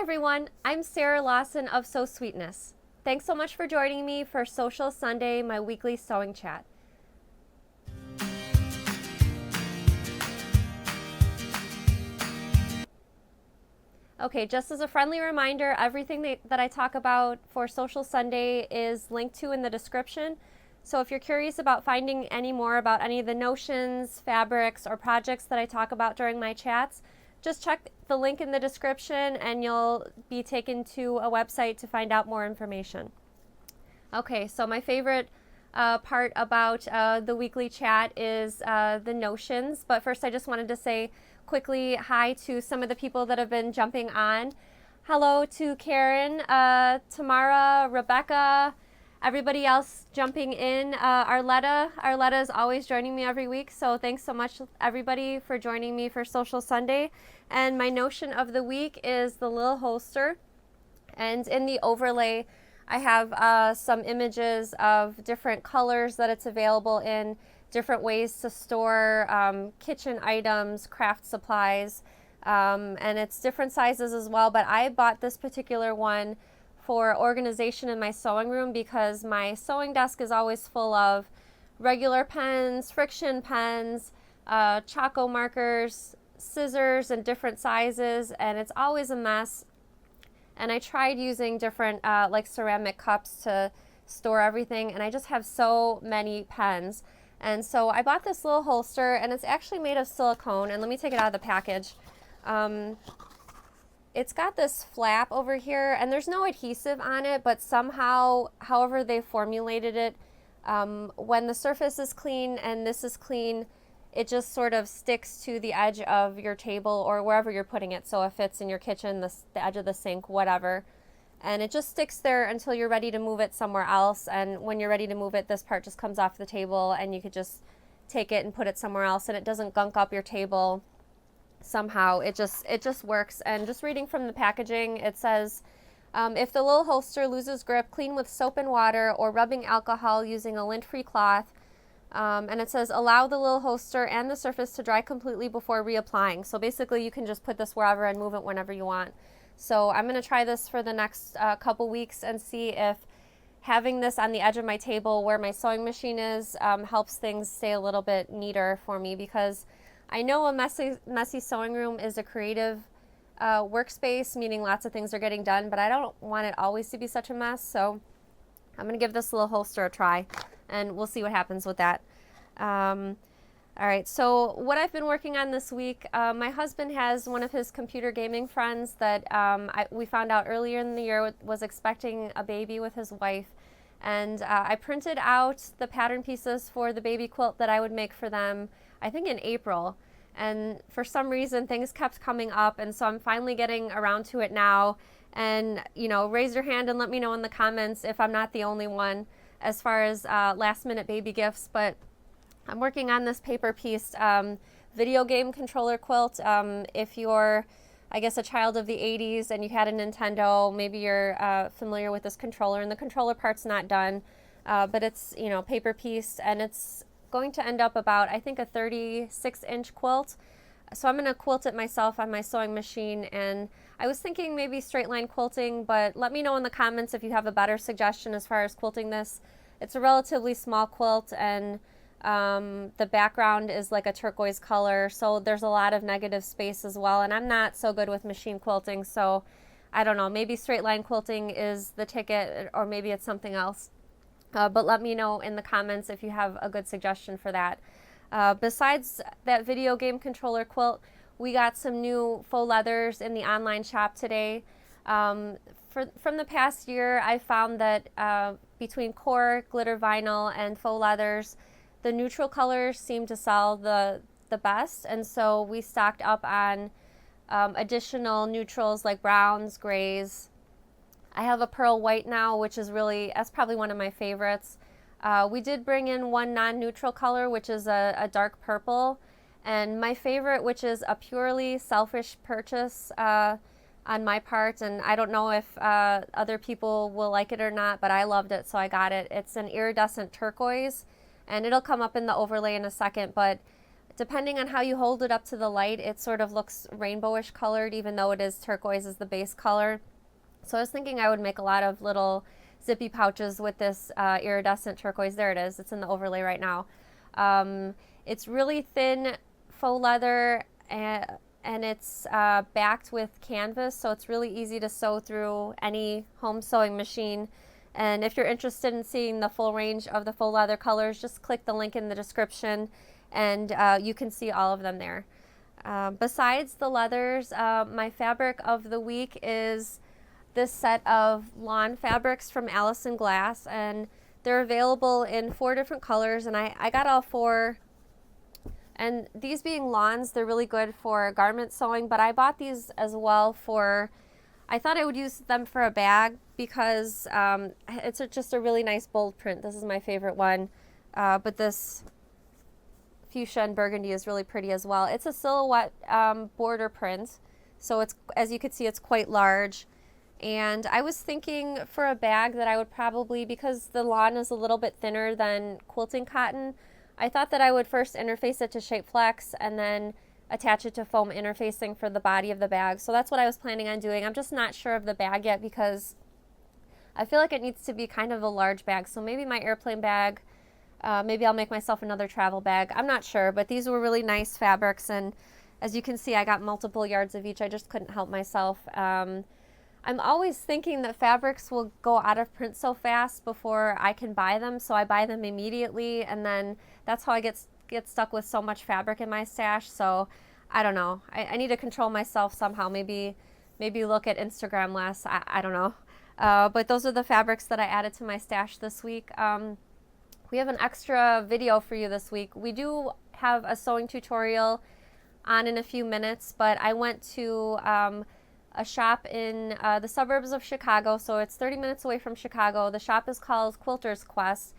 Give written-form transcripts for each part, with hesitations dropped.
everyone, I'm Sarah Lawson of Sew Sweetness. Thanks so much for joining me for Sewcial Sunday, my weekly sewing chat. Okay, just as a friendly reminder, everything that I talk about for Sewcial Sunday is linked to in the description. So if you're curious about finding any more about any of the notions, fabrics, or projects that I talk about during my chats, just check the link in the description and you'll be taken to a website to find out more information. Okay, so my favorite part about the weekly chat is the notions, but first I just wanted to say quickly hi to some of the people that have been jumping on. Hello to Karen, Tamara, Rebecca, everybody else jumping in. Arletta is always joining me every week, so thanks so much everybody for joining me for Sewcial Sunday. And my notion of the week is the little holster, and in the overlay I have some images of different colors that it's available in, different ways to store kitchen items, craft supplies, and it's different sizes as well. But I bought this particular one for organization in my sewing room because my sewing desk is always full of regular pens, friction pens, Choco markers, scissors in different sizes, and it's always a mess. And I tried using different like ceramic cups to store everything, and I just have so many pens. And so I bought this little holster, and it's actually made of silicone. And let me take it out of the package. It's got this flap over here, and there's no adhesive on it, but somehow, however they formulated it, when the surface is clean and this is clean, it just sort of sticks to the edge of your table or wherever you're putting it. So if it's in your kitchen, the edge of the sink, whatever. And it just sticks there until you're ready to move it somewhere else. And when you're ready to move it, this part just comes off the table and you could just take it and put it somewhere else, and it doesn't gunk up your table somehow. It just works. And just reading from the packaging, it says, if the little holster loses grip, clean with soap and water or rubbing alcohol using a lint-free cloth. And it says, allow the little holster and the surface to dry completely before reapplying. So basically you can just put this wherever and move it whenever you want. So I'm going to try this for the next couple weeks and see if having this on the edge of my table where my sewing machine is helps things stay a little bit neater for me, because I know a messy sewing room is a creative workspace, meaning lots of things are getting done, but I don't want it always to be such a mess. So I'm going to give this little holster a try, and we'll see what happens with that. All right, so what I've been working on this week, my husband has one of his computer gaming friends that we found out earlier in the year was expecting a baby with his wife. And I printed out the pattern pieces for the baby quilt that I would make for them, I think in April. And for some reason, things kept coming up, and so I'm finally getting around to it now. And, you know, raise your hand and let me know in the comments if I'm not the only one as far as last minute baby gifts. But I'm working on this paper piece video game controller quilt. If you're, I guess, a child of the 80s and you had a Nintendo, maybe you're familiar with this controller, and the controller part's not done, but it's, you know, paper piece, and it's going to end up about, I think, a 36-inch quilt. So I'm going to quilt it myself on my sewing machine, and I was thinking maybe straight line quilting, but let me know in the comments if you have a better suggestion as far as quilting this. It's a relatively small quilt, and the background is like a turquoise color, so there's a lot of negative space as well, and I'm not so good with machine quilting, so I don't know, maybe straight line quilting is the ticket, or maybe it's something else. But let me know in the comments if you have a good suggestion for that. Besides that video game controller quilt, we got some new faux leathers in the online shop today. From the past year, I found that between core, glitter vinyl, and faux leathers, the neutral colors seem to sell the best, and so we stocked up on additional neutrals like browns, grays. I have a pearl white now, which is that's probably one of my favorites. We did bring in one non-neutral color, which is a dark purple, and my favorite, which is a purely selfish purchase on my part, and I don't know if other people will like it or not, but I loved it, so I got it. It's an iridescent turquoise, and it'll come up in the overlay in a second, but Depending on how you hold it up to the light, it sort of looks rainbowish colored, even though it is turquoise as the base color. So I was thinking I would make a lot of little zippy pouches with this iridescent turquoise. There it is. It's in the overlay right now. It's really thin faux leather, and it's backed with canvas, so it's really easy to sew through any home sewing machine. And if you're interested in seeing the full range of the faux leather colors, just click the link in the description, and you can see all of them there. Besides the leathers, my fabric of the week is this set of lawn fabrics from Allison Glass, and they're available in 4 different colors, and I got all 4. And these being lawns, they're really good for garment sewing, but I bought these as well for, I thought I would use them for a bag because it's just a really nice bold print. This is my favorite one, but this fuchsia and burgundy is really pretty as well. It's a silhouette border print, so it's, as you can see, it's quite large. And I was thinking for a bag that I would probably, because the lawn is a little bit thinner than quilting cotton, I thought that I would first interface it to Shape Flex and then attach it to foam interfacing for the body of the bag. So that's what I was planning on doing. I'm just not sure of the bag yet because I feel like it needs to be kind of a large bag. So maybe my airplane bag, maybe I'll make myself another travel bag. I'm not sure, but these were really nice fabrics. And as you can see, I got multiple yards of each. I just couldn't help myself. I'm always thinking that fabrics will go out of print so fast before I can buy them, so I buy them immediately, and then that's how I get stuck with so much fabric in my stash. So I don't know. I need to control myself somehow. Maybe look at Instagram less. I don't know. But those are the fabrics that I added to my stash this week. We have an extra video for you this week. We do have a sewing tutorial on in a few minutes, but I went to a shop in the suburbs of Chicago, so it's 30 minutes away from Chicago. The shop is called Quilter's Quest.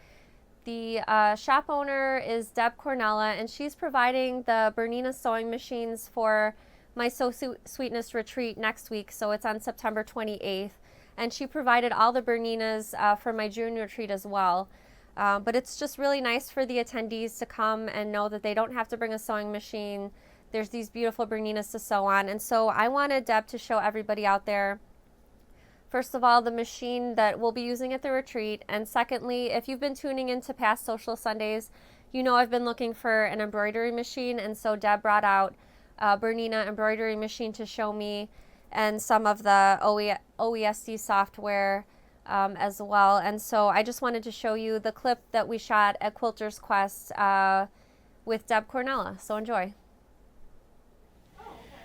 The shop owner is Deb Cornella, and she's providing the Bernina sewing machines for my Sew Sweetness retreat next week, so it's on September 28th. And she provided all the Berninas for my June retreat as well. But it's just really nice for the attendees to come and know that they don't have to bring a sewing machine. There's these beautiful Berninas to sew on. And so I wanted Deb to show everybody out there, first of all, the machine that we'll be using at the retreat. And secondly, if you've been tuning into past Sewcial Sundays, you know I've been looking for an embroidery machine. And so Deb brought out a Bernina embroidery machine to show me, and some of the OESD software as well. And so I just wanted to show you the clip that we shot at Quilter's Quest with Deb Cornella. So enjoy.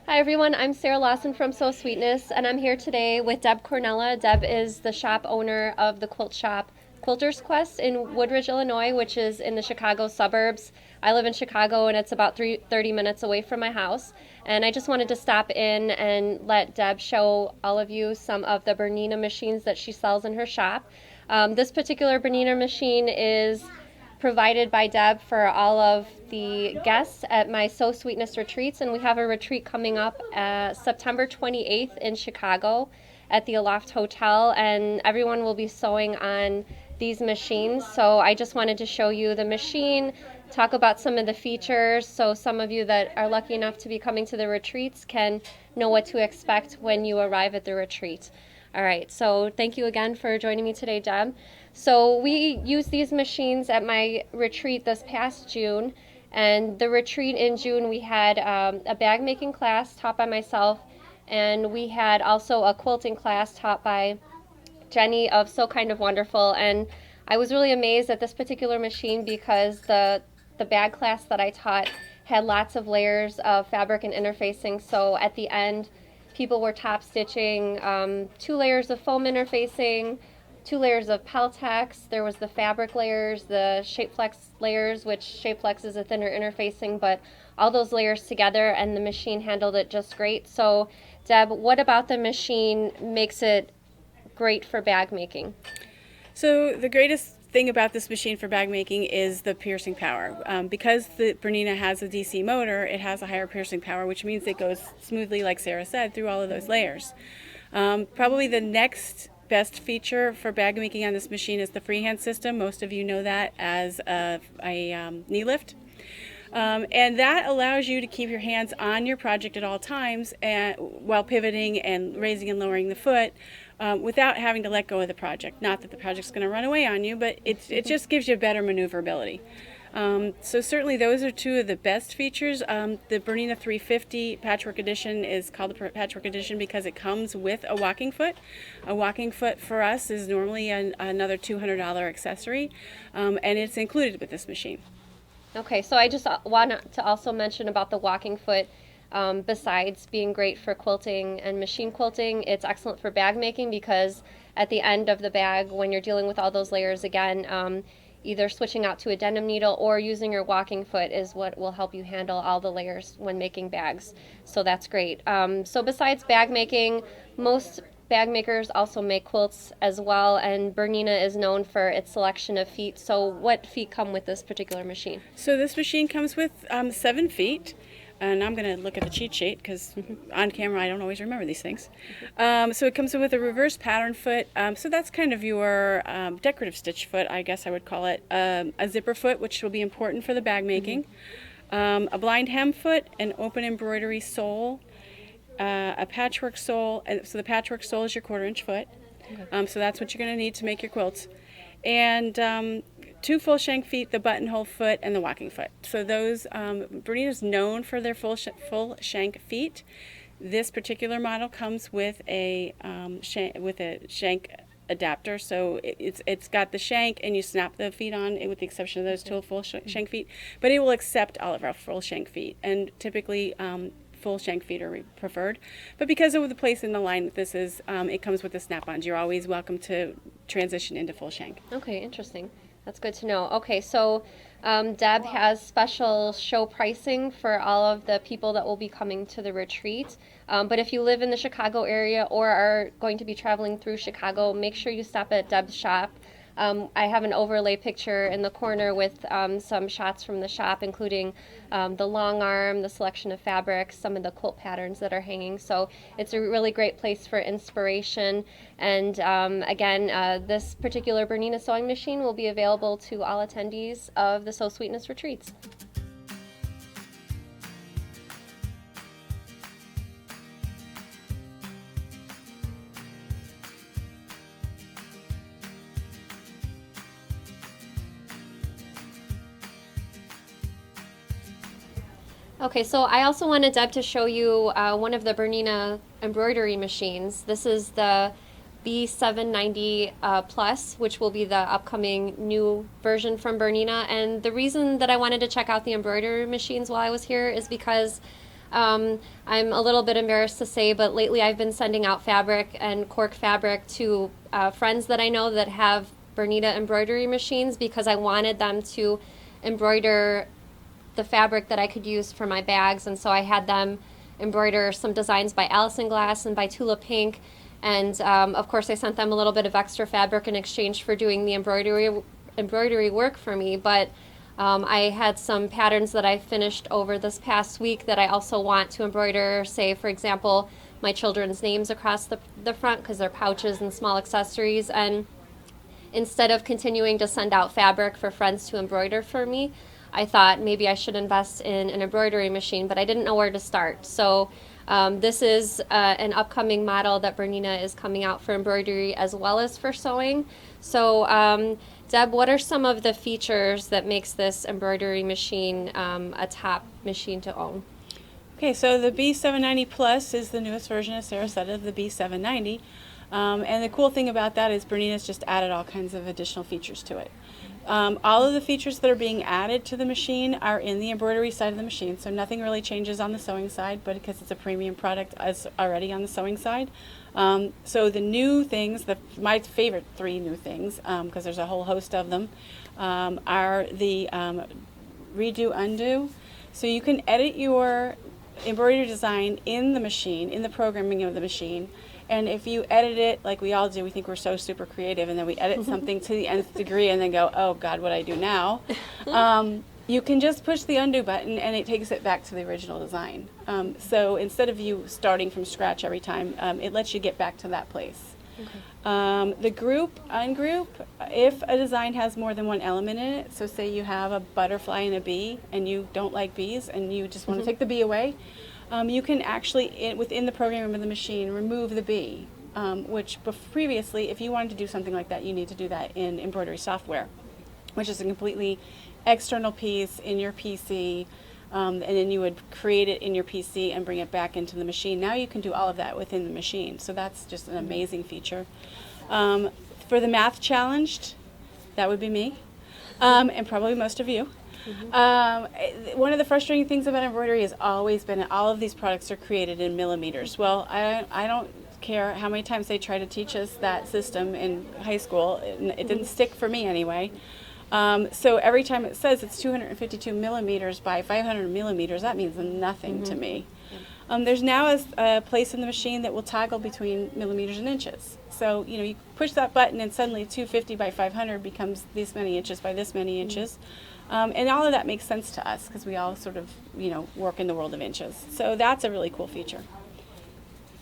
Hi everyone, I'm Sarah Lawson from Sew Sweetness, and I'm here today with Deb Cornella. Deb is the shop owner of the quilt shop Quilter's Quest in Woodridge, Illinois, which is in the Chicago suburbs. I live in Chicago and it's about 30 minutes away from my house. And I just wanted to stop in and let Deb show all of you some of the Bernina machines that she sells in her shop. This particular Bernina machine is provided by Deb for all of the guests at my Sew Sweetness retreats, and we have a retreat coming up September 28th in Chicago at the Aloft Hotel, and everyone will be sewing on these machines. So I just wanted to show you the machine, talk about some of the features, so some of you that are lucky enough to be coming to the retreats can know what to expect when you arrive at the retreat. All right, so thank you again for joining me today, Deb. So we used these machines at my retreat this past June, and the retreat in June we had a bag making class taught by myself, and we had also a quilting class taught by Jenny of So Kind of Wonderful. And I was really amazed at this particular machine because the bag class that I taught had lots of layers of fabric and interfacing. So at the end, people were top stitching 2 layers of foam interfacing, 2 layers of Peltex. There was the fabric layers, the Shape Flex layers, which Shape Flex is a thinner interfacing, but all those layers together, and the machine handled it just great. So Deb, what about the machine makes it great for bag making? So the greatest thing about this machine for bag making is the piercing power. Because the Bernina has a DC motor, it has a higher piercing power, which means it goes smoothly, like Sarah said, through all of those layers. Probably the next best feature for bag making on this machine is the freehand system. Most of you know that as a knee lift. And that allows you to keep your hands on your project at all times and, while pivoting and raising and lowering the foot without having to let go of the project. Not that the project's going to run away on you, but it just gives you better maneuverability. So certainly those are two of the best features. The Bernina 350 Patchwork Edition is called the Patchwork Edition because it comes with a walking foot. A walking foot for us is normally another $200 accessory, and it's included with this machine. Okay, so I just want to also mention about the walking foot. Besides being great for quilting and machine quilting, it's excellent for bag making because at the end of the bag, when you're dealing with all those layers again, either switching out to a denim needle or using your walking foot is what will help you handle all the layers when making bags. So that's great. So besides bag making, most bag makers also make quilts as well, and Bernina is known for its selection of feet. So what feet come with this particular machine? So this machine comes with 7 feet. And I'm going to look at the cheat sheet because on camera I don't always remember these things. So it comes with a reverse pattern foot. So that's kind of your decorative stitch foot, I guess I would call it. A zipper foot, which will be important for the bag making. A blind hem foot, an open embroidery sole, a patchwork sole. So the patchwork sole is your 1/4-inch foot. So that's what you're going to need to make your quilts. And 2 full shank feet, the buttonhole foot, and the walking foot. So those, Bernina is known for their full shank feet. This particular model comes with a shank adapter. So it's got the shank, and you snap the feet on, with the exception of those 2 full shank feet. But it will accept all of our full shank feet, and typically full shank feet are preferred. But because of the place in the line that this is, it comes with the snap-ons. You're always welcome to transition into full shank. Okay, interesting. That's good to know. Okay, so Deb has special show pricing for all of the people that will be coming to the retreat. But if you live in the Chicago area or are going to be traveling through Chicago, make sure you stop at Deb's shop. I have an overlay picture in the corner with some shots from the shop, including the long arm, the selection of fabrics, some of the quilt patterns that are hanging. So it's a really great place for inspiration. And again, this particular Bernina sewing machine will be available to all attendees of the Sew Sweetness retreats. Okay, so I also wanted Deb to show you one of the Bernina embroidery machines. This is the B790 Plus, which will be the upcoming new version from Bernina. And the reason that I wanted to check out the embroidery machines while I was here is because I'm a little bit embarrassed to say, but lately I've been sending out fabric and cork fabric to friends that I know that have Bernina embroidery machines because I wanted them to embroider the fabric that I could use for my bags, and so I had them embroider some designs by Allison Glass and by Tula Pink, and of course I sent them a little bit of extra fabric in exchange for doing the embroidery work for me. But I had some patterns that I finished over this past week that I also want to embroider, say for example my children's names across the front because they're pouches and small accessories. And instead of continuing to send out fabric for friends to embroider for me, I thought maybe I should invest in an embroidery machine, but I didn't know where to start. So this is an upcoming model that Bernina is coming out for embroidery as well as for sewing. So Deb, what are some of the features that makes this embroidery machine a top machine to own? Okay, so the B790 Plus is the newest version, as Sarah said, of the B790. And the cool thing about that is Bernina's just added all kinds of additional features to it. All of the features that are being added to the machine are in the embroidery side of the machine, so nothing really changes on the sewing side, but because it's a premium product, it's already on the sewing side. So the new things, my favorite 3 new things, because there's a whole host of them, are the redo undo. So you can edit your embroidery design in the machine, in the programming of the machine. And if you edit it like we all do, we think we're so super creative, and then we edit something to the nth degree and then go, oh God, what do I do now? You can just push the undo button and it takes it back to the original design. So instead of you starting from scratch every time, it lets you get back to that place. The group, ungroup, if a design has more than one element in it, so say you have a butterfly and a bee and you don't like bees and you just want to take the bee away, you can actually, within the programming of the machine, remove the bee, which previously, if you wanted to do something like that, you need to do that in embroidery software, which is a completely external piece in your PC, and then you would create it in your PC and bring it back into the machine. Now you can do all of that within the machine, so that's just an amazing feature. For the math challenged, that would be me, and probably most of you. One of the frustrating things about embroidery has always been that all of these products are created in millimeters. Well, I don't care how many times they try to teach us that system in high school. It didn't stick for me anyway. So every time it says it's 252 millimeters by 500 millimeters, that means nothing to me. There's now a place in the machine that will toggle between millimeters and inches. So, you push that button and suddenly 250 by 500 becomes this many inches by this many inches. And all of that makes sense to us because we all sort of, work in the world of inches. So that's a really cool feature.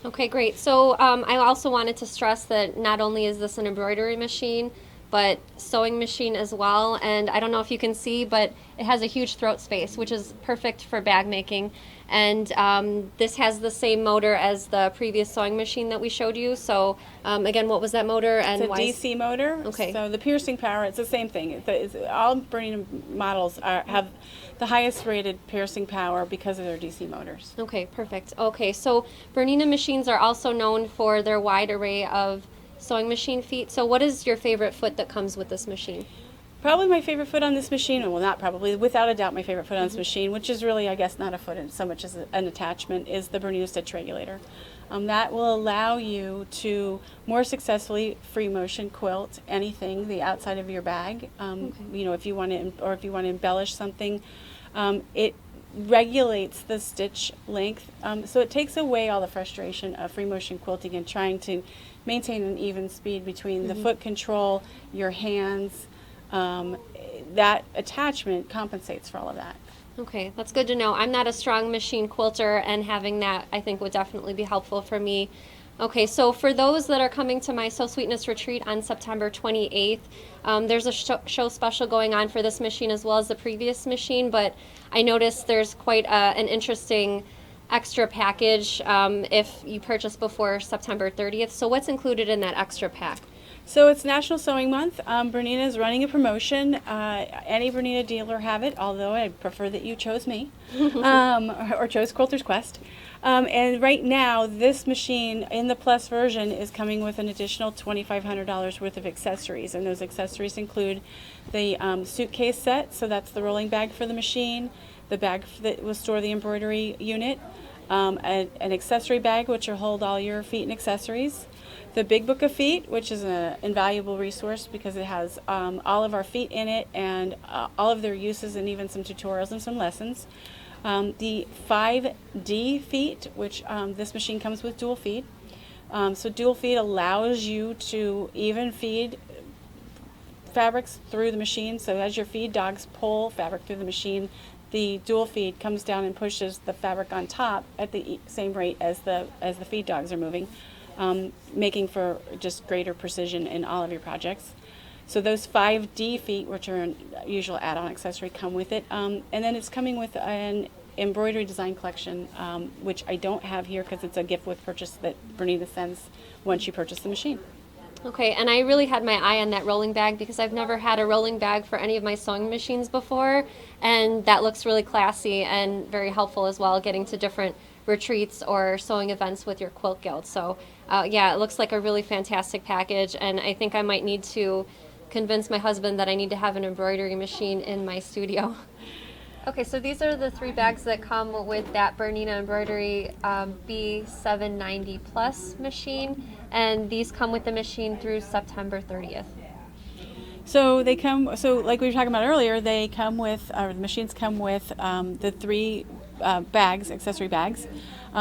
Okay, great. So I also wanted to stress that not only is this an embroidery machine, but sewing machine as well. And I don't know if you can see, but it has a huge throat space, which is perfect for bag making. And this has the same motor as the previous sewing machine that we showed you. So again, what was that motor? And it's a DC motor. Okay. So the piercing power, it's the same thing. All Bernina models have the highest rated piercing power because of their DC motors. Okay, perfect. Okay, so Bernina machines are also known for their wide array of sewing machine feet. So what is your favorite foot that comes with this machine? Probably my favorite foot on this machine, well, not probably, without a doubt my favorite foot on this machine, which is really, I guess, not a foot so much as an attachment, is the Bernina stitch regulator. That will allow you to more successfully free motion quilt anything the outside of your bag. If you want to embellish something, it regulates the stitch length, so it takes away all the frustration of free motion quilting and trying to maintain an even speed between the foot control, your hands. That attachment compensates for all of that. Okay, that's good to know. I'm not a strong machine quilter, and having that I think would definitely be helpful for me. Okay, so for those that are coming to my Sew Sweetness retreat on September 28th, there's a show special going on for this machine as well as the previous machine, but I noticed there's quite an interesting extra package if you purchase before September 30th. So what's included in that extra pack? So it's National Sewing Month. Bernina is running a promotion. Any Bernina dealer have it, although I prefer that you chose me or chose Quilter's Quest. And right now, this machine in the Plus version is coming with an additional $2,500 worth of accessories. And those accessories include the suitcase set, so that's the rolling bag for the machine, the bag that will store the embroidery unit, an accessory bag which will hold all your feet and accessories, the Big Book of Feet, which is an invaluable resource because it has all of our feet in it and all of their uses and even some tutorials and some lessons. The 5D feet, which this machine comes with dual feed. So dual feed allows you to even feed fabrics through the machine. So as your feed dogs pull fabric through the machine, the dual feed comes down and pushes the fabric on top at the same rate as the feed dogs are moving, making for just greater precision in all of your projects. So those 5D feet, which are an usual add-on accessory, come with it. And then it's coming with an embroidery design collection, which I don't have here because it's a gift with purchase that Bernina sends once you purchase the machine. Okay, and I really had my eye on that rolling bag because I've never had a rolling bag for any of my sewing machines before, and that looks really classy and very helpful as well, getting to different retreats or sewing events with your quilt guild. So yeah, it looks like a really fantastic package, and I think I might need to convince my husband that I need to have an embroidery machine in my studio. Okay, so these are the 3 bags that come with that Bernina Embroidery B790 Plus machine, and these come with the machine through September 30th. So they come, so like we were talking about earlier, they come with, or the machines come with the 3 bags, accessory bags.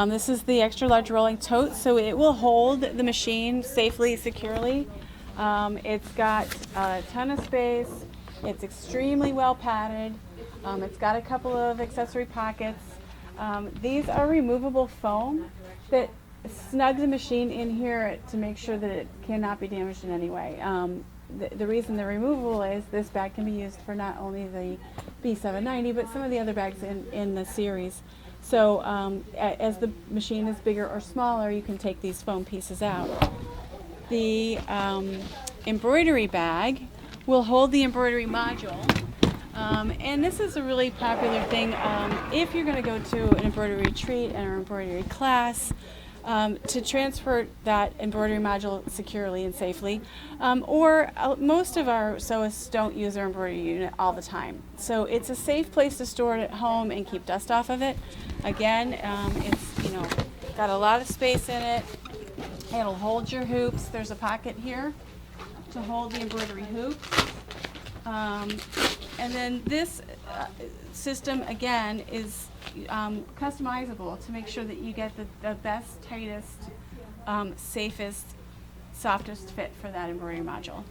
This is the extra large rolling tote, so it will hold the machine safely, securely. It's got a ton of space. It's extremely well padded. It's got a couple of accessory pockets. These are removable foam that snug the machine in here to make sure that it cannot be damaged in any way. The reason the removable is this bag can be used for not only the B790 but some of the other bags in the series. So as the machine is bigger or smaller, you can take these foam pieces out. The embroidery bag will hold the embroidery module. And this is a really popular thing if you're going to go to an embroidery retreat and an embroidery class, to transfer that embroidery module securely and safely. Or most of our sewists don't use their embroidery unit all the time. So it's a safe place to store it at home and keep dust off of it. Again, it's got a lot of space in it. It'll hold your hoops. There's a pocket here to hold the embroidery hoops. And then this system again is customizable to make sure that you get the best, tightest, safest, softest fit for that embroidery module.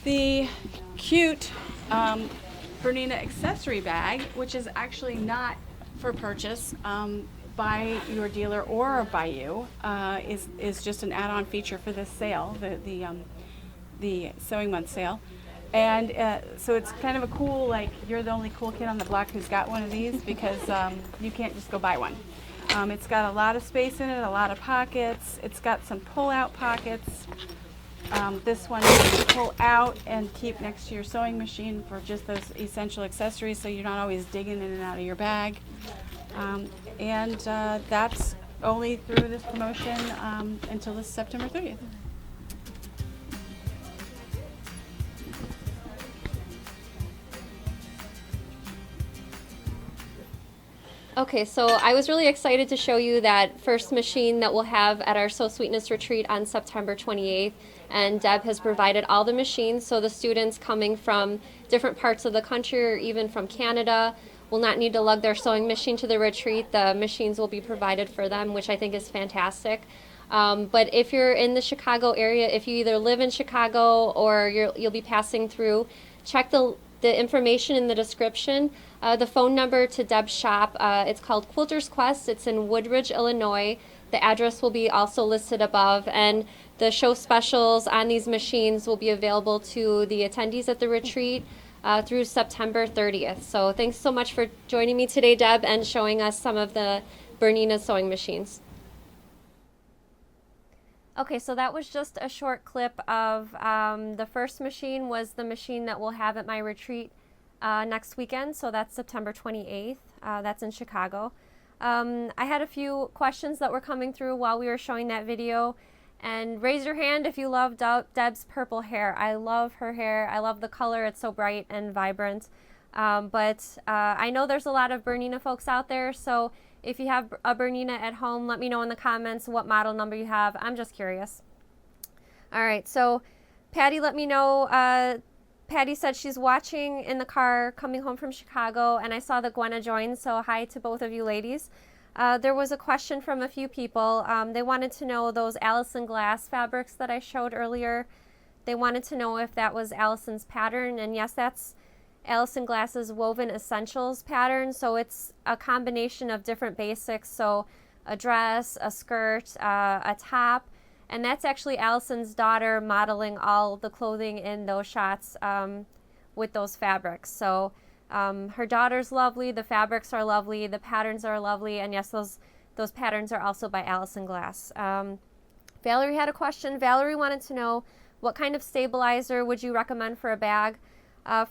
The cute Bernina accessory bag, which is actually not for purchase by your dealer or by you, is just an add-on feature for this sale, the Sewing Month sale. And so it's kind of a cool, like, you're the only cool kid on the block who's got one of these, because you can't just go buy one. It's got a lot of space in it, a lot of pockets. It's got some pull-out pockets. This one you can pull out and keep next to your sewing machine for just those essential accessories, so you're not always digging in and out of your bag. And that's only through this promotion until this September 30th. Okay, so I was really excited to show you that first machine that we'll have at our Sew Sweetness retreat on September 28th. And Deb has provided all the machines, so the students coming from different parts of the country or even from Canada will not need to lug their sewing machine to the retreat. The machines will be provided for them, which I think is fantastic. But if you're in the Chicago area, if you either live in Chicago or you'll be passing through, check the information in the description. The phone number to Deb's shop, it's called Quilter's Quest. It's in Woodridge, Illinois. The address will be also listed above, and the show specials on these machines will be available to the attendees at the retreat through September 30th. So thanks so much for joining me today, Deb, and showing us some of the Bernina sewing machines. Okay, so that was just a short clip of the first machine was the machine that we'll have at my retreat next weekend, so that's September 28th. That's in Chicago. I had a few questions that were coming through while we were showing that video, and raise your hand if you love Deb's purple hair. I love her hair. I love the color. It's so bright and vibrant. But I know there's a lot of Bernina folks out there, so if you have a Bernina at home, let me know in the comments what model number you have. I'm just curious. All right, so Patty let me know. Patty said she's watching in the car coming home from Chicago, and I saw that Gwenna joined, so hi to both of you ladies. There was a question from a few people. They wanted to know those Allison glass fabrics that I showed earlier. They wanted to know if that was Allison's pattern, and yes, that's Allison Glass's Woven Essentials pattern. So it's a combination of different basics, so a dress, a skirt, a top, and that's actually Allison's daughter modeling all the clothing in those shots with those fabrics. So her daughter's lovely, the fabrics are lovely, the patterns are lovely, and yes, those patterns are also by Allison Glass. Valerie had a question. Valerie wanted to know, what kind of stabilizer would you recommend for a bag?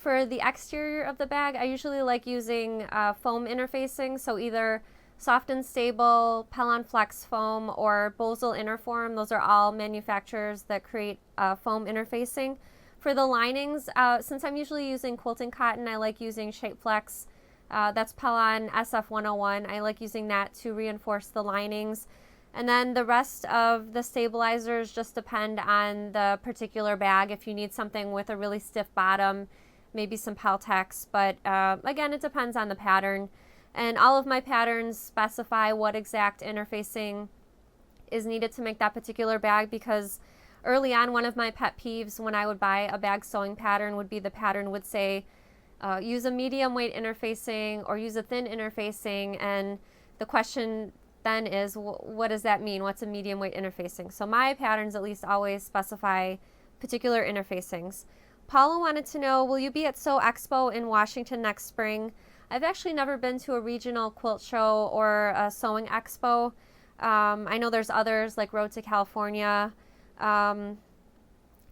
For the exterior of the bag, I usually like using foam interfacing, so either Soft and Stable, Pellon Flex Foam, or Bosal Interform. Those are all manufacturers that create foam interfacing. For the linings, since I'm usually using quilting cotton, I like using Shapeflex. That's Pellon SF101. I like using that to reinforce the linings. And then the rest of the stabilizers just depend on the particular bag. If you need something with a really stiff bottom, maybe some Peltex, but again, it depends on the pattern. And all of my patterns specify what exact interfacing is needed to make that particular bag, because early on, one of my pet peeves when I would buy a bag sewing pattern would be the pattern would say, use a medium weight interfacing or use a thin interfacing, and the question then is, what does that mean? What's a medium weight interfacing? So my patterns at least always specify particular interfacings. Paula wanted to know, will you be at Sew Expo in Washington next spring? I've actually never been to a regional quilt show or a sewing expo. I know there's others like Road to California.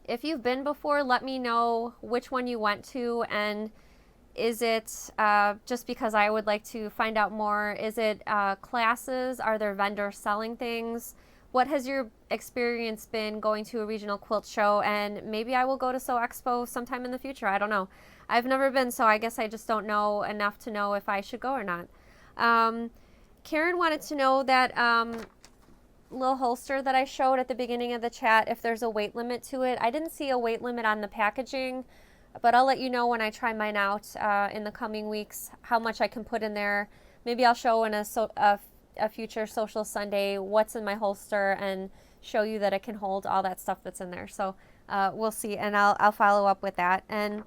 If you've been before, let me know which one you went to, and is it just because I would like to find out more? Is it classes? Are there vendors selling things? What has your experience been going to a regional quilt show? And maybe I will go to Sew Expo sometime in the future. I don't know. I've never been, so I guess I just don't know enough to know if I should go or not. Karen wanted to know that little holster that I showed at the beginning of the chat, if there's a weight limit to it. I didn't see a weight limit on the packaging, but I'll let you know when I try mine out in the coming weeks how much I can put in there. Maybe I'll show in a future Sewcial Sunday what's in my holster and show you that it can hold all that stuff that's in there. So we'll see, and I'll follow up with that. And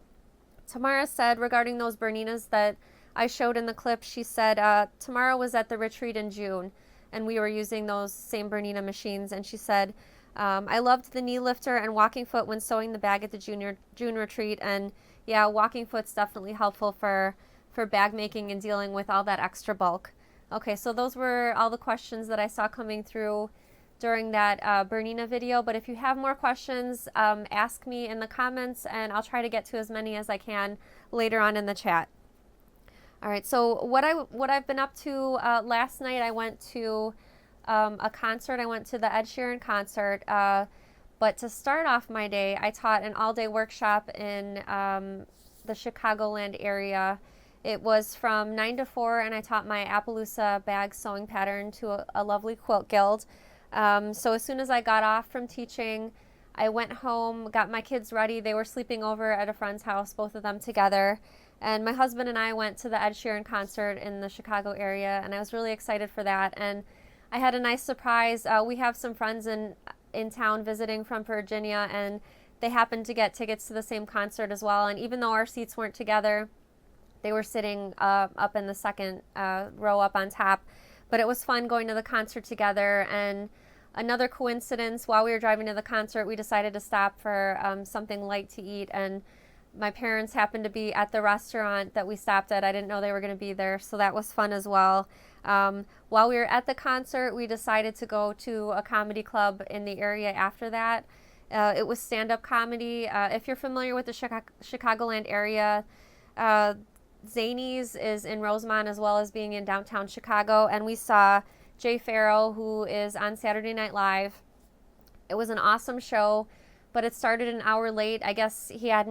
Tamara said regarding those Berninas that I showed in the clip, she said Tamara was at the retreat in June and we were using those same Bernina machines, and she said, I loved the knee lifter and walking foot when sewing the bag at the June retreat, and yeah, walking foot's definitely helpful for bag making and dealing with all that extra bulk. Okay, so those were all the questions that I saw coming through during that Bernina video, but if you have more questions, ask me in the comments and I'll try to get to as many as I can later on in the chat. All right, so what I've been up to, last night I went to a concert. I went to the Ed Sheeran concert, but to start off my day, I taught an all-day workshop in the Chicagoland area. It was from 9 to 4, and I taught my Appaloosa bag sewing pattern to a lovely quilt guild. So as soon as I got off from teaching, I went home, got my kids ready. They were sleeping over at a friend's house, both of them together. And my husband and I went to the Ed Sheeran concert in the Chicago area, and I was really excited for that. And I had a nice surprise. We have some friends in town visiting from Virginia, and they happened to get tickets to the same concert as well. And even though our seats weren't together, they were sitting up in the second row up on top. But it was fun going to the concert together. And another coincidence, while we were driving to the concert, we decided to stop for something light to eat. And my parents happened to be at the restaurant that we stopped at. I didn't know they were going to be there, so that was fun as well. While we were at the concert, we decided to go to a comedy club in the area after that. It was stand-up comedy. If you're familiar with the Chicagoland area, Zanies is in Rosemont as well as being in downtown Chicago, and we saw Jay Farrow, who is on Saturday Night Live. It was an awesome show, but it started an hour late. I guess he had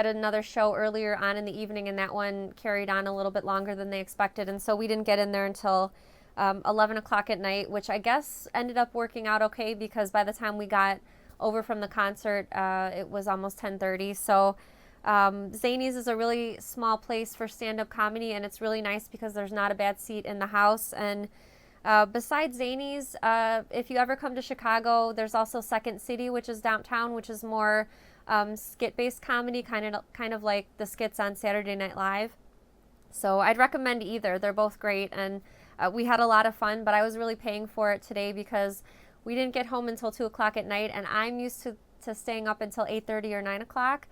another show earlier on in the evening, and that one carried on a little bit longer than they expected, and so we didn't get in there until 11 o'clock at night, which I guess ended up working out okay, because by the time we got over from the concert, it was almost 10:30. So Zanies is a really small place for stand-up comedy, and it's really nice because there's not a bad seat in the house. And besides Zanies, if you ever come to Chicago, there's also Second City, which is downtown, which is more skit-based comedy, kind of like the skits on Saturday Night Live. So I'd recommend either. They're both great, and we had a lot of fun, but I was really paying for it today because we didn't get home until 2 o'clock at night, and I'm used to staying up until 8:30 or 9 o'clock.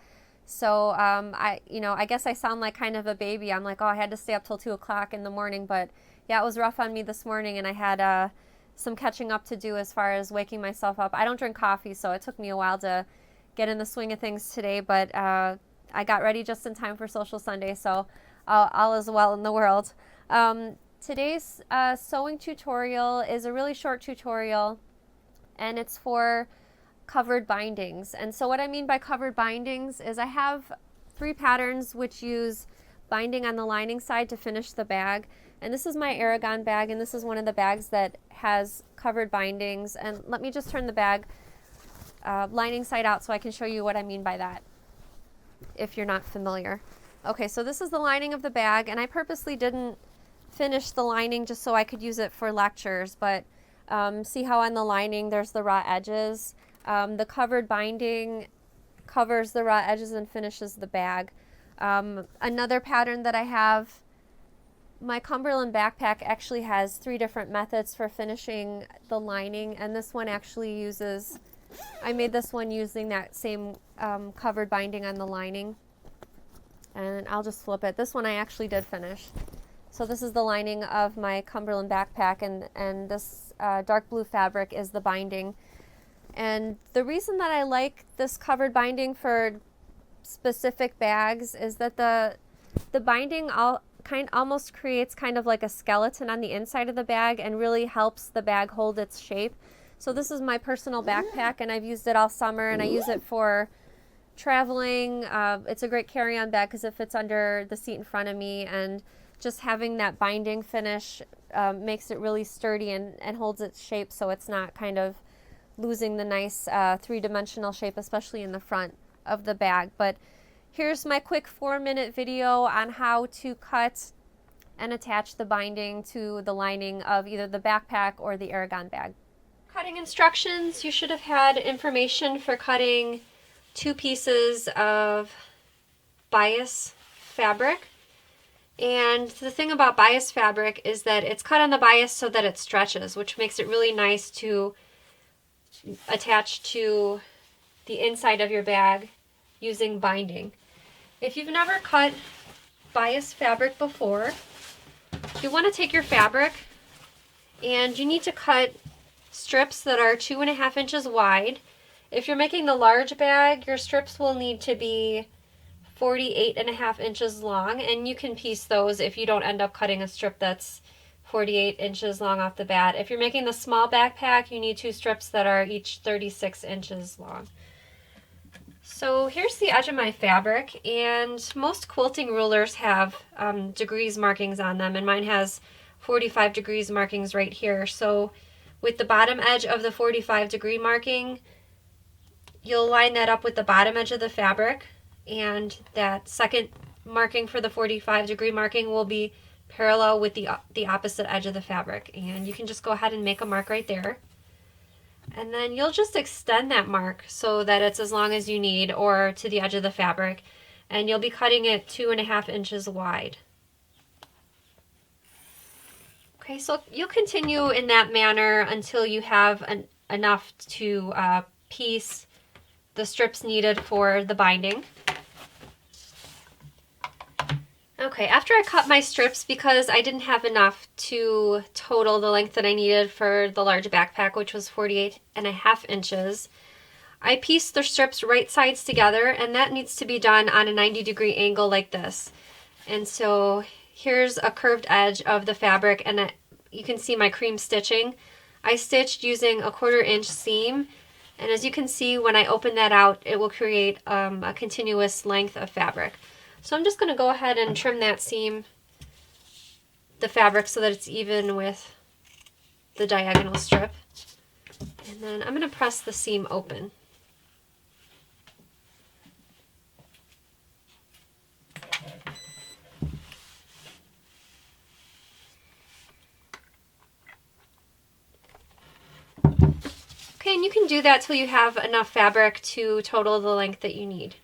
So I guess I sound like kind of a baby. I'm like, oh, I had to stay up till 2 o'clock in the morning, but yeah, it was rough on me this morning, and I had some catching up to do as far as waking myself up. I don't drink coffee, so it took me a while to get in the swing of things today, but I got ready just in time for Sewcial Sunday, so all is well in the world. Today's sewing tutorial is a really short tutorial, and it's for covered bindings. And so what I mean by covered bindings is I have 3 patterns which use binding on the lining side to finish the bag. And this is my Aragon bag, and this is one of the bags that has covered bindings. And let me just turn the bag lining side out so I can show you what I mean by that, if you're not familiar. Okay, so this is the lining of the bag, and I purposely didn't finish the lining just so I could use it for lectures, but see how on the lining there's the raw edges? The covered binding covers the raw edges and finishes the bag. Another pattern that I have my Cumberland backpack actually has 3 different methods for finishing the lining, and this one actually uses, I made this one using that same covered binding on the lining. And I'll just flip it. This one I actually did finish. So this is the lining of my Cumberland backpack, and this dark blue fabric is the binding. And the reason that I like this covered binding for specific bags is that the binding almost creates kind of like a skeleton on the inside of the bag and really helps the bag hold its shape. So this is my personal backpack, and I've used it all summer, and I use it for traveling. It's a great carry-on bag because it fits under the seat in front of me, and just having that binding finish makes it really sturdy and holds its shape, so it's not kind of losing the nice 3-dimensional shape, especially in the front of the bag. But here's my quick 4-minute video on how to cut and attach the binding to the lining of either the backpack or the Aragon bag. Cutting instructions, you should have had information for cutting 2 pieces of bias fabric. And the thing about bias fabric is that it's cut on the bias so that it stretches, which makes it really nice to attach to the inside of your bag using binding. If you've never cut bias fabric before, you want to take your fabric and you need to cut strips that are 2.5 inches wide. If you're making the large bag, your strips will need to be 48.5 inches long, and you can piece those if you don't end up cutting a strip that's 48 inches long off the bat. If you're making the small backpack, you need 2 strips that are each 36 inches long. So here's the edge of my fabric, and most quilting rulers have degrees markings on them, and mine has 45 degrees markings right here. So with the bottom edge of the 45 degree marking, you'll line that up with the bottom edge of the fabric, and that second marking for the 45 degree marking will be parallel with the opposite edge of the fabric. And you can just go ahead and make a mark right there. And then you'll just extend that mark so that it's as long as you need, or to the edge of the fabric, and you'll be cutting it 2.5 inches wide. Okay, so you'll continue in that manner until you have enough to piece the strips needed for the binding. Okay, after I cut my strips, because I didn't have enough to total the length that I needed for the large backpack, which was 48.5 inches, I pieced the strips right sides together, and that needs to be done on a 90-degree angle like this. And so here's a curved edge of the fabric, and you can see my cream stitching. I stitched using a 1/4 inch seam, and as you can see, when I open that out, it will create a continuous length of fabric. So I'm just going to go ahead and trim that seam, the fabric, so that it's even with the diagonal strip. And then I'm going to press the seam open. Okay, and you can do that till you have enough fabric to total the length that you need.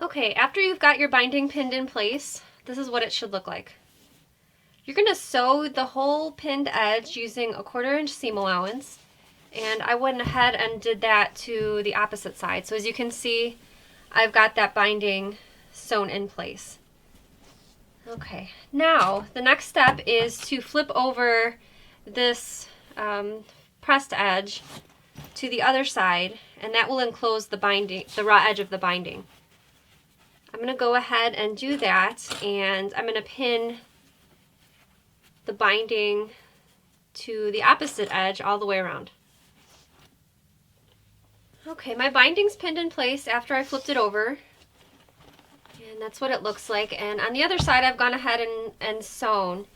Okay, after you've got your binding pinned in place, this is what it should look like. You're going to sew the whole pinned edge using a 1/4 inch seam allowance, and I went ahead and did that to the opposite side. So as you can see, I've got that binding sewn in place. Okay, now the next step is to flip over this pressed edge to the other side, and that will enclose the binding, the raw edge of the binding. I'm going to go ahead and do that, and I'm going to pin the binding to the opposite edge all the way around. Okay, my binding's pinned in place after I flipped it over, and that's what it looks like. And on the other side, I've gone ahead and sewn.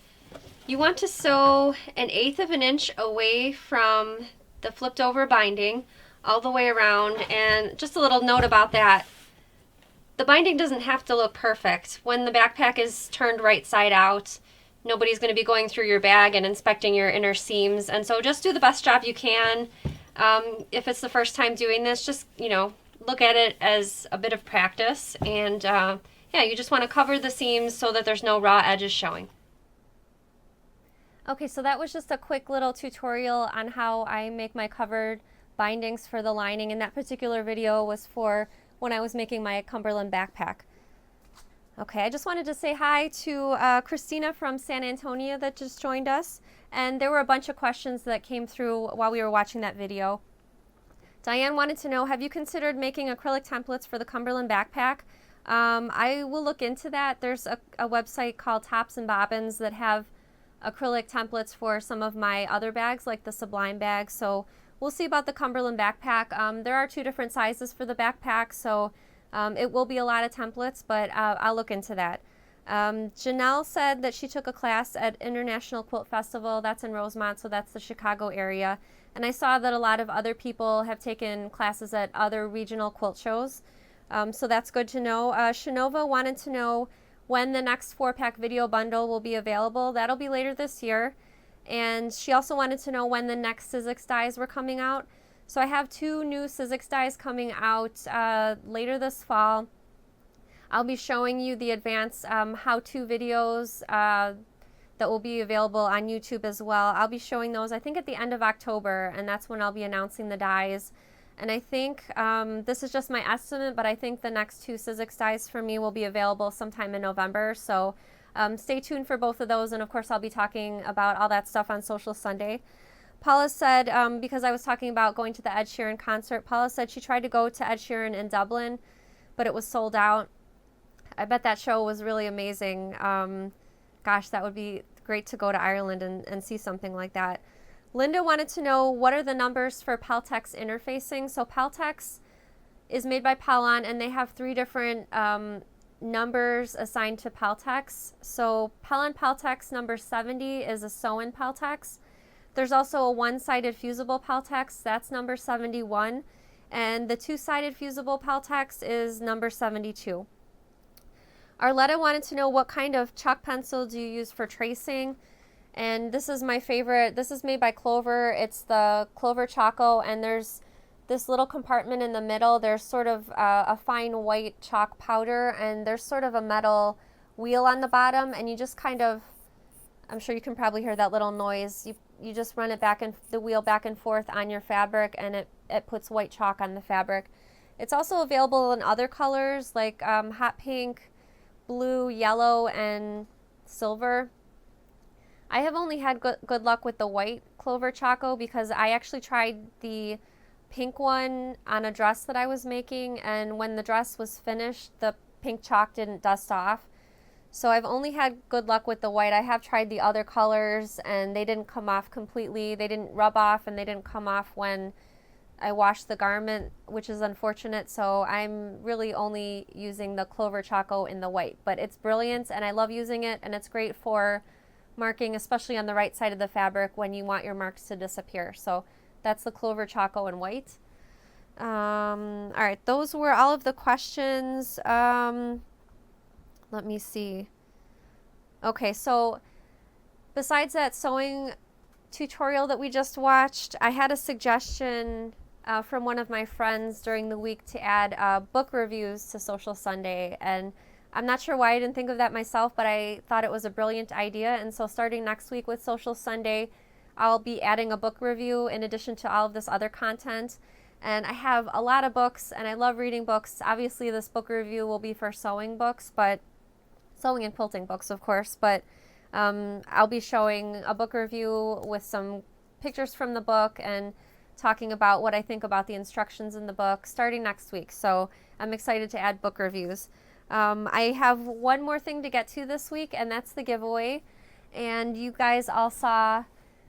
You want to sew 1/8 inch away from the flipped over binding all the way around. And just a little note about that: the binding doesn't have to look perfect. When the backpack is turned right side out, nobody's going to be going through your bag and inspecting your inner seams. And so just do the best job you can. If it's the first time doing this, just, look at it as a bit of practice. And yeah, you just want to cover the seams so that there's no raw edges showing. Okay, so that was just a quick little tutorial on how I make my covered bindings for the lining, and that particular video was for when I was making my Cumberland backpack. Okay, I just wanted to say hi to Christina from San Antonio that just joined us, and there were a bunch of questions that came through while we were watching that video. Diane wanted to know, have you considered making acrylic templates for the Cumberland backpack? I will look into that. There's a website called Tops and Bobbins that have acrylic templates for some of my other bags, like the Sublime bag. So we'll see about the Cumberland backpack. There are 2 different sizes for the backpack, so it will be a lot of templates, but I'll look into that. Janelle said that she took a class at International Quilt Festival. That's in Rosemont, so that's the Chicago area. And I saw that a lot of other people have taken classes at other regional quilt shows. So that's good to know. Shanova wanted to know when the next 4-pack video bundle will be available. That'll be later this year. And she also wanted to know when the next Sizzix dies were coming out. So I have 2 new Sizzix dies coming out later this fall. I'll be showing you the advanced how-to videos that will be available on YouTube as well. I'll be showing those, I think, at the end of October, and that's when I'll be announcing the dies. And I think, this is just my estimate, but I think the next 2 Sizzix dies for me will be available sometime in November. So stay tuned for both of those, and of course I'll be talking about all that stuff on Sewcial Sunday. Paula said, because I was talking about going to the Ed Sheeran concert, Paula said she tried to go to Ed Sheeran in Dublin, but it was sold out. I bet that show was really amazing. Gosh, that would be great to go to Ireland and see something like that. Linda wanted to know, what are the numbers for Peltex interfacing? So Peltex is made by Pellon, and they have 3 different numbers assigned to Peltex. So Pellon Peltex number 70 is a sew-in Peltex. There's also a 1-sided fusible Peltex, that's number 71. And the 2-sided fusible Peltex is number 72. Arletta wanted to know, what kind of chalk pencil do you use for tracing? And this is my favorite. This is made by Clover. It's the Clover Choco, and there's this little compartment in the middle. There's sort of a fine white chalk powder, and there's sort of a metal wheel on the bottom, and you just kind of, I'm sure you can probably hear that little noise. You just run it the wheel back and forth on your fabric, and it puts white chalk on the fabric. It's also available in other colors like hot pink, blue, yellow, and silver. I have only had good luck with the white Clover Choco because I actually tried the pink one on a dress that I was making, and when the dress was finished, the pink chalk didn't dust off. So I've only had good luck with the white. I have tried the other colors, and they didn't come off completely. They didn't rub off, and they didn't come off when I washed the garment, which is unfortunate. So I'm really only using the Clover Choco in the white, but it's brilliant, and I love using it, and it's great for marking, especially on the right side of the fabric when you want your marks to disappear. So that's the Clover Choco in white. All right, those were all of the questions. Let me see. Okay, so besides that sewing tutorial that we just watched, I had a suggestion from one of my friends during the week to add book reviews to Sewcial Sunday, and I'm not sure why I didn't think of that myself, but I thought it was a brilliant idea. And so starting next week with Sewcial Sunday, I'll be adding a book review in addition to all of this other content. And I have a lot of books, and I love reading books. Obviously, this book review will be for sewing books, but sewing and quilting books, of course. But I'll be showing a book review with some pictures from the book and talking about what I think about the instructions in the book starting next week. So I'm excited to add book reviews. I have one more thing to get to this week, and that's the giveaway. And you guys all saw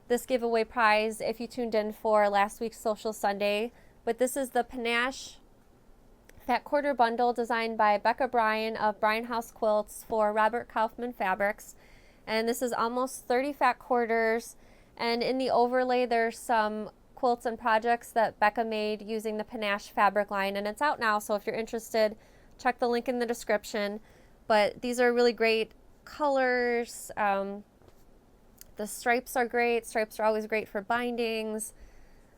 this giveaway prize if you tuned in for last week's Sewcial Sunday. But this is the Panache Fat Quarter Bundle designed by Becca Bryan of Bryan House Quilts for Robert Kaufman Fabrics. And this is almost 30 fat quarters. And in the overlay, there's some quilts and projects that Becca made using the Panache fabric line. And it's out now, so if you're interested, check the link in the description. But these are really great colors. The stripes are great. Stripes are always great for bindings.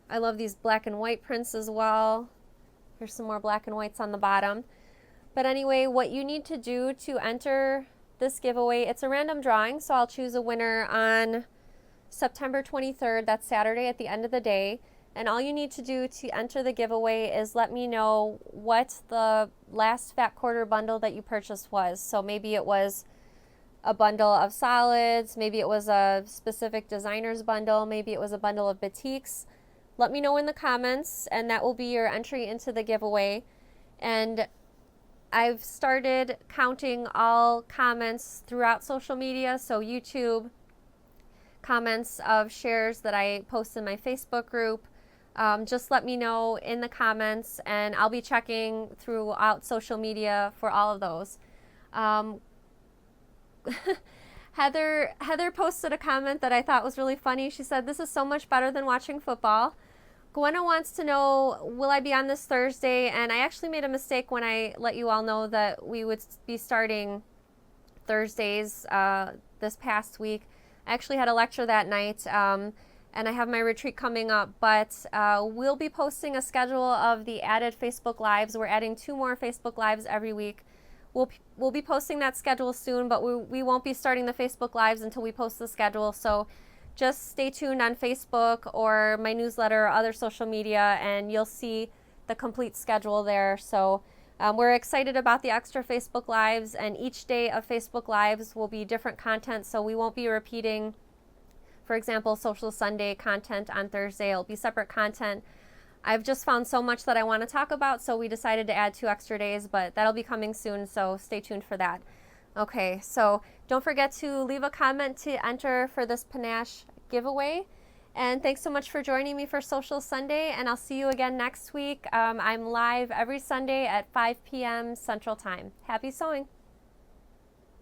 I love these black and white prints as well. Here's some more black and whites on the bottom. But anyway, what you need to do to enter this giveaway, it's a random drawing, so I'll choose a winner on September 23rd. That's Saturday at the end of the day. And all you need to do to enter the giveaway is let me know what the last Fat Quarter bundle that you purchased was. So maybe it was a bundle of solids, maybe it was a specific designer's bundle, maybe it was a bundle of batiks. Let me know in the comments, and that will be your entry into the giveaway. And I've started counting all comments throughout social media, so YouTube, comments of shares that I post in my Facebook group. Just let me know in the comments, and I'll be checking throughout social media for all of those. Heather posted a comment that I thought was really funny. She said, "This is so much better than watching football." Gwenna wants to know, will I be on this Thursday? And I actually made a mistake when I let you all know that we would be starting Thursdays this past week. I actually had a lecture that night, and I have my retreat coming up, but we'll be posting a schedule of the added Facebook Lives. We're adding 2 more Facebook Lives every week. We'll be posting that schedule soon, but we won't be starting the Facebook Lives until we post the schedule. So just stay tuned on Facebook or my newsletter or other social media, and you'll see the complete schedule there. So we're excited about the extra Facebook Lives, and each day of Facebook Lives will be different content. So we won't be repeating, for example, Sewcial Sunday content on Thursday. It'll be separate content. I've just found so much that I want to talk about, so we decided to add 2 extra days, but that'll be coming soon, so stay tuned for that. Okay, so don't forget to leave a comment to enter for this Panache giveaway. And thanks so much for joining me for Sewcial Sunday, and I'll see you again next week. I'm live every Sunday at 5 p.m. Central Time. Happy sewing!